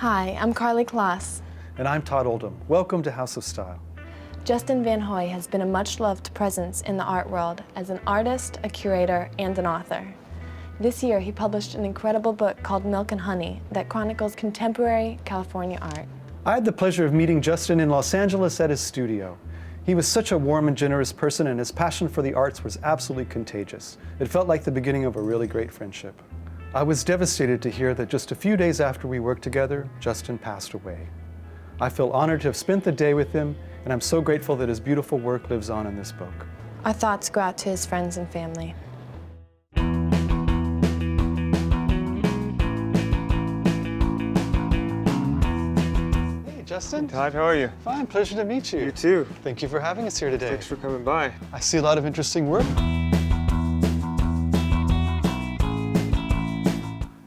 Hi, I'm Carly Kloss. And I'm Todd Oldham. Welcome to House of Style. Justin Van Hoy has been a much-loved presence in the art world as an artist, a curator, and an author. This year, he published an incredible book called Milk and Honey that chronicles contemporary California art. I had the pleasure of meeting Justin in Los Angeles at his studio. He was such a warm and generous person, and his passion for the arts was absolutely contagious. It felt like the beginning of a really great friendship. I was devastated to hear that just a few days after we worked together, Justin passed away. I feel honored to have spent the day with him, and I'm so grateful that his beautiful work lives on in this book. Our thoughts go out to his friends and family. Hey, Justin. Todd, how are you? Fine, pleasure to meet you. You too. Thank you for having us here today. Thanks for coming by. I see a lot of interesting work.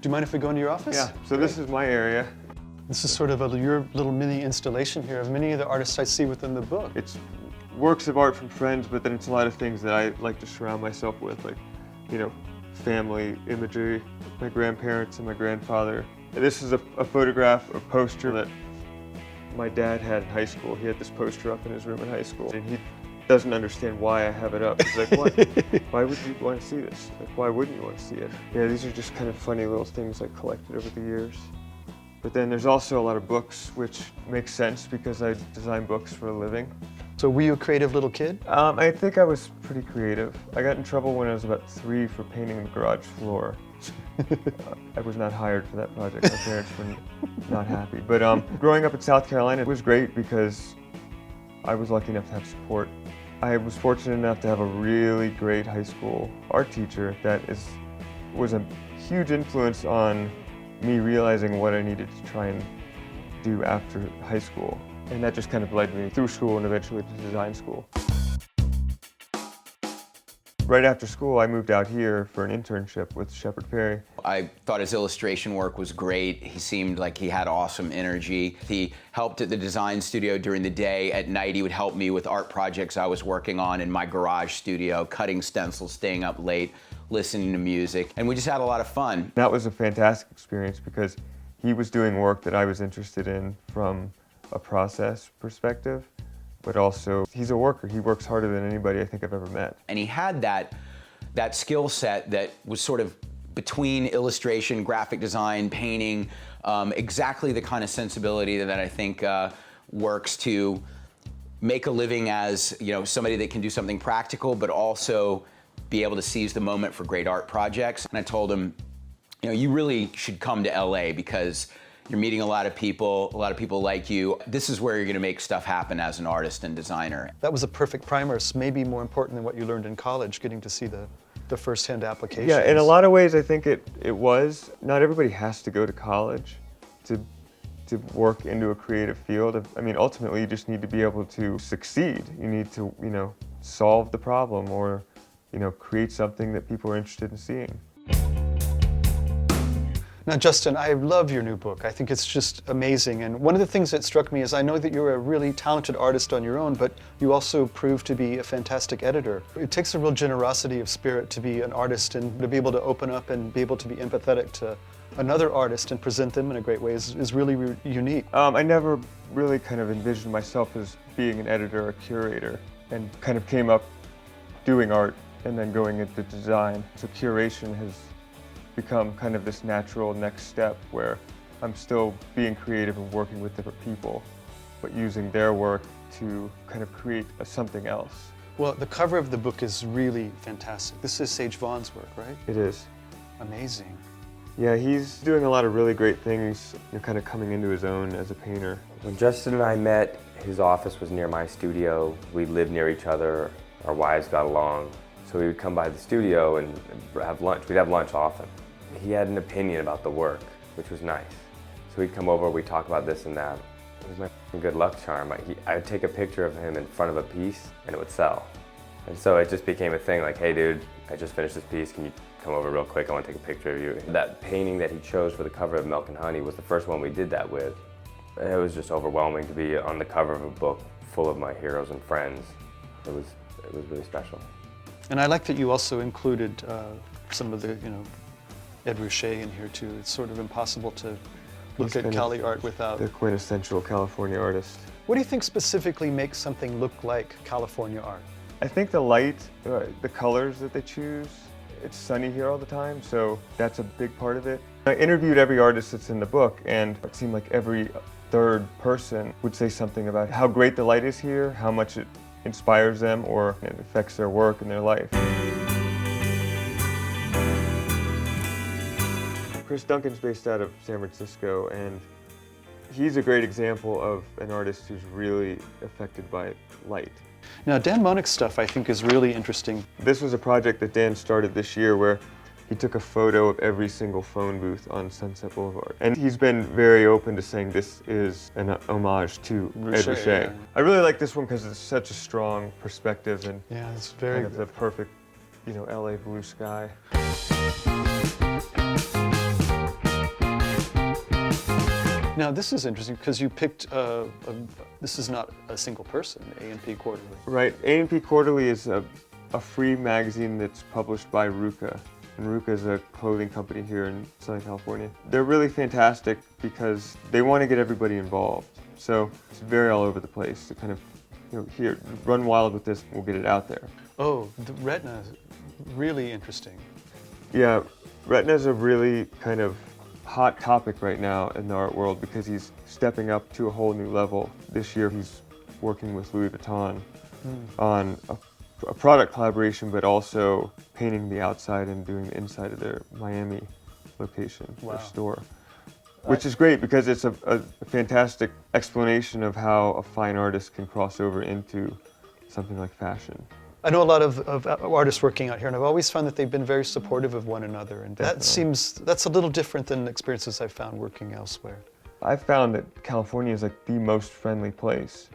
Do you mind if we go into your office? Yeah, so this is my area. This is sort of your little mini installation here of many of the artists I see within the book. It's works of art from friends, but then it's a lot of things that I like to surround myself with, like, family imagery, my grandparents and my grandfather. And this is a photograph or poster that my dad had in high school. He had this poster up in his room in high school, and he doesn't understand why I have it up. He's like, why would you want to see this? Like, why wouldn't you want to see it? Yeah, these are just kind of funny little things I collected over the years. But then there's also a lot of books, which makes sense because I design books for a living. So were you a creative little kid? I think I was pretty creative. I got in trouble when I was about 3 for painting the garage floor. I was not hired for that project. My parents were not happy. But growing up in South Carolina was great because I was lucky enough to have support. I was fortunate enough to have a really great high school art teacher that was a huge influence on me realizing what I needed to try and do after high school. And that just kind of led me through school and eventually to design school. Right after school, I moved out here for an internship with Shepard Fairey. I thought his illustration work was great. He seemed like he had awesome energy. He helped at the design studio during the day. At night, he would help me with art projects I was working on in my garage studio, cutting stencils, staying up late, listening to music, and we just had a lot of fun. That was a fantastic experience because he was doing work that I was interested in from a process perspective, but also he's a worker. He works harder than anybody I think I've ever met. And he had that skill set that was sort of between illustration, graphic design, painting, exactly the kind of sensibility that I think works to make a living as somebody that can do something practical, but also be able to seize the moment for great art projects. And I told him, you really should come to LA because you're meeting a lot of people like you. This is where you're gonna make stuff happen as an artist and designer. That was a perfect primer. It's maybe more important than what you learned in college, getting to see the first-hand applications. Yeah, in a lot of ways I think it was. Not everybody has to go to college to work into a creative field. I mean, ultimately you just need to be able to succeed. You need to, solve the problem or, create something that people are interested in seeing. Now, Justin, I love your new book. I think it's just amazing. And one of the things that struck me is I know that you're a really talented artist on your own, but you also proved to be a fantastic editor. It takes a real generosity of spirit to be an artist and to be able to open up and be able to be empathetic to another artist and present them in a great way is really unique. I never really kind of envisioned myself as being an editor or curator, and kind of came up doing art and then going into design. So curation has become kind of this natural next step where I'm still being creative and working with different people, but using their work to kind of create something else. Well, the cover of the book is really fantastic. This is Sage Vaughn's work, right? It is. Amazing. Yeah, he's doing a lot of really great things, kind of coming into his own as a painter. When Justin and I met, his office was near my studio. We lived near each other. Our wives got along. So we would come by the studio and have lunch. We'd have lunch often. He had an opinion about the work, which was nice. So we'd come over, we'd talk about this and that. It was my good luck charm. I would take a picture of him in front of a piece and it would sell. And so it just became a thing like, hey dude, I just finished this piece, can you come over real quick, I want to take a picture of you. That painting that he chose for the cover of Milk and Honey was the first one we did that with. It was just overwhelming to be on the cover of a book full of my heroes and friends. It was really special. And I like that you also included some of the, Ed Ruscha in here too. It's sort of impossible to look at Cali art without. The quintessential California artist. What do you think specifically makes something look like California art? I think the light, the colors that they choose. It's sunny here all the time, so that's a big part of it. I interviewed every artist that's in the book, and it seemed like every third person would say something about how great the light is here, how much it inspires them or it affects their work and their life. Chris Duncan's based out of San Francisco, and he's a great example of an artist who's really affected by light. Now, Dan Monick's stuff I think is really interesting. This was a project that Dan started this year where he took a photo of every single phone booth on Sunset Boulevard. And he's been very open to saying this is an homage to Ed Ruscha. Yeah. I really like this one because it's such a strong perspective and yeah, it's very kind of the perfect, you know, LA blue sky. Now this is interesting because you picked, this is not a single person, A&P Quarterly. Right, A&P Quarterly is a free magazine that's published by RVCA. And RVCA is a clothing company here in Southern California. They're really fantastic because they want to get everybody involved. So it's very all over the place to kind of, you know, here, run wild with this, we'll get it out there. Oh, the retina is really interesting. Yeah, retina is a really kind of hot topic right now in the art world because he's stepping up to a whole new level. This year he's working with Louis Vuitton on a product collaboration, but also painting the outside and doing the inside of their Miami location, their store. Which is great because it's a fantastic explanation of how a fine artist can cross over into something like fashion. I know a lot of artists working out here, and I've always found that they've been very supportive of one another, and that's a little different than experiences I've found working elsewhere. I've found that California is like the most friendly place,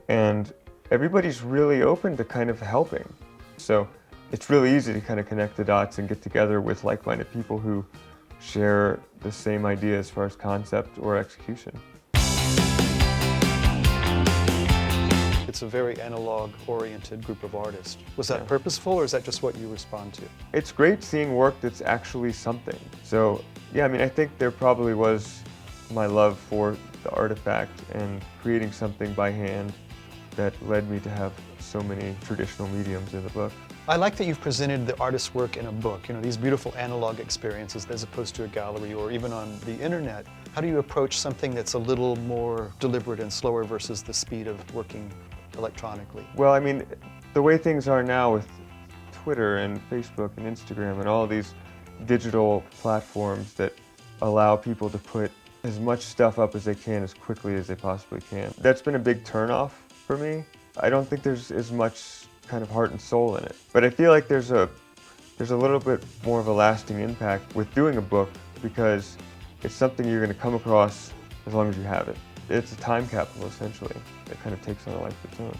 and everybody's really open to kind of helping. So it's really easy to kind of connect the dots and get together with like-minded people who share the same idea as far as concept or execution. It's a very analog-oriented group of artists. Was that purposeful, or is that just what you respond to? It's great seeing work that's actually something. So, yeah, I mean, I think there probably was my love for the artifact and creating something by hand that led me to have so many traditional mediums in the book. I like that you've presented the artist's work in a book, you know, these beautiful analog experiences as opposed to a gallery or even on the internet. How do you approach something that's a little more deliberate and slower versus the speed of working electronically? Well, I mean, the way things are now with Twitter and Facebook and Instagram and all these digital platforms that allow people to put as much stuff up as they can as quickly as they possibly can. That's been a big turnoff for me. I don't think there's as much kind of heart and soul in it. But I feel like there's a little bit more of a lasting impact with doing a book because it's something you're going to come across as long as you have it. It's a time capsule, essentially, that kind of takes on a life of its own.